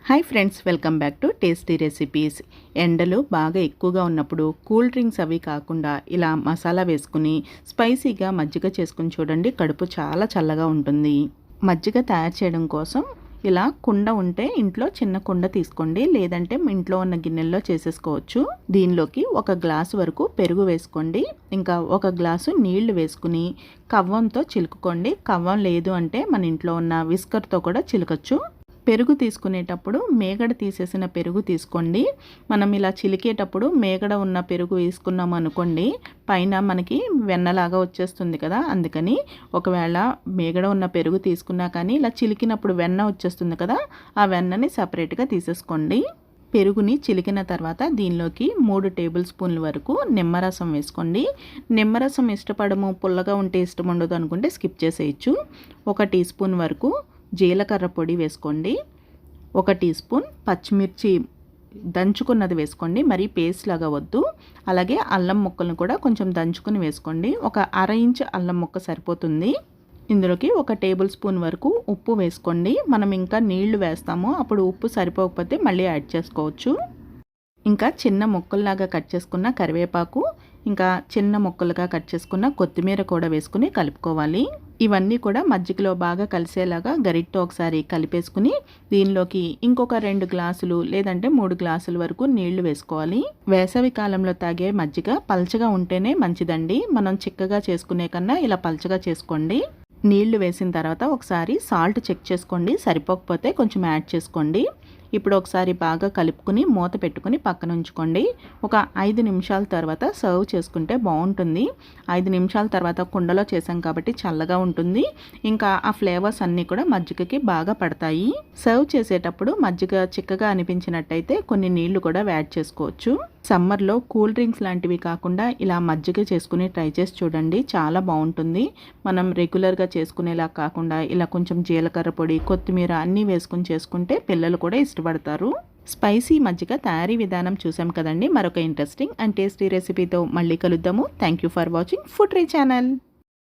Hi friends, welcome back to tasty recipes. ఎండలు బాగా ఎక్కువగా ఉన్నప్పుడు కూల్ డ్రింక్స్ అవి కాకుండా ఇలా మసాలా వేసుకుని స్పైసీగా మజ్జిగ చేసుకుని చూడండి. కడుపు చాలా చల్లగా ఉంటుంది. మజ్జిగ తయారు చేయడం కోసం ఇలా కుండ ఉంటే ఇంట్లో చిన్న కుండ తీసుకోండి, లేదంటే ఇంట్లో ఉన్న గిన్నెల్లో చేసేసుకోవచ్చు. దీనిలోకి ఒక గ్లాసు వరకు పెరుగు వేసుకోండి, ఇంకా ఒక గ్లాసు నీళ్లు వేసుకుని కవ్వంతో చిలుకుకోండి. కవ్వం లేదు అంటే మన ఇంట్లో ఉన్న విస్కర్తో కూడా చిలకచ్చు. పెరుగు తీసుకునేటప్పుడు మేగడ తీసేసిన పెరుగు తీసుకోండి. మనం ఇలా చిలికేటప్పుడు మేగడ ఉన్న పెరుగు వేసుకున్నాం అనుకోండి, పైన మనకి వెన్నలాగా వచ్చేస్తుంది కదా. అందుకని ఒకవేళ మేగడ ఉన్న పెరుగు తీసుకున్నా కానీ ఇలా చిలికినప్పుడు వెన్న వచ్చేస్తుంది కదా, ఆ వెన్నని సపరేట్గా తీసేసుకోండి. పెరుగుని చిలికిన తర్వాత దీనిలోకి 3 టేబుల్ స్పూన్ల వరకు నిమ్మరసం వేసుకోండి. నిమ్మరసం ఇష్టపడము, పుల్లగా ఉంటే ఇష్టం ఉండదు అనుకుంటే స్కిప్ చేసేయచ్చు. 1 టీ స్పూన్ వరకు జీలకర్ర పొడి వేసుకోండి. 1 టీ స్పూన్ పచ్చిమిర్చి దంచుకున్నది వేసుకోండి, మరి పేస్ట్ లాగా వద్దు. అలాగే అల్లం ముక్కలను కూడా కొంచెం దంచుకుని వేసుకోండి. ఒక 1/2 ఇంచ్ అల్లం ముక్క సరిపోతుంది. ఇందులోకి 1 టేబుల్ స్పూన్ వరకు ఉప్పు వేసుకోండి. మనం ఇంకా నీళ్లు వేస్తాము, అప్పుడు ఉప్పు సరిపోకపోతే మళ్ళీ యాడ్ చేసుకోవచ్చు. ఇంకా చిన్న ముక్కల్లాగా కట్ చేసుకున్న కరివేపాకు, ఇంకా చిన్న ముక్కలుగా కట్ చేసుకున్న కొత్తిమీర కూడా వేసుకుని కలుపుకోవాలి. ఇవన్నీ కూడా మజ్జిగలో బాగా కలిసేలాగా గరిటతో ఒకసారి కలిపేసుకుని దీనిలోకి ఇంకొక 2 గ్లాసులు లేదంటే 3 గ్లాసుల వరకు నీళ్లు వేసుకోవాలి. వేసవి కాలంలో తాగే మజ్జిగ పల్చగా ఉంటేనే మంచిదండి. మనం చిక్కగా చేసుకునే కన్నా ఇలా పల్చగా చేసుకోండి. నీళ్లు వేసిన తర్వాత ఒకసారి సాల్ట్ చెక్ చేసుకోండి, సరిపోకపోతే కొంచెం యాడ్ చేసుకోండి. ఇప్పుడు ఒకసారి బాగా కలుపుకుని మూత పెట్టుకుని పక్కన ఉంచుకోండి. ఒక 5 నిమిషాల తర్వాత సర్వ్ చేసుకుంటే బాగుంటుంది. 5 నిమిషాల తర్వాత కుండలో చేసాం కాబట్టి చల్లగా ఉంటుంది. ఇంకా ఆ ఫ్లేవర్స్ అన్నీ కూడా మజ్జిగకి బాగా పడతాయి. సర్వ్ చేసేటప్పుడు మజ్జిగ చిక్కగా అనిపించినట్టయితే కొన్ని నీళ్లు కూడా యాడ్ చేసుకోవచ్చు. సమ్మర్లో కూల్ డ్రింక్స్ లాంటివి కాకుండా ఇలా మజ్జిగ చేసుకుని ట్రై చేసి చూడండి, చాలా బాగుంటుంది. మనం రెగ్యులర్గా చేసుకునేలా కాకుండా ఇలా కొంచెం జీలకర్ర పొడి, కొత్తిమీర అన్నీ వేసుకుని చేసుకుంటే పిల్లలు కూడా ఇష్టపడతారు. స్పైసీ మజ్జిగ తయారీ విధానం చూసాం కదండి. మరొక ఇంట్రెస్టింగ్ అండ్ టేస్టీ రెసిపీతో మళ్ళీ కలుద్దాము. Thank you for watching food tree channel.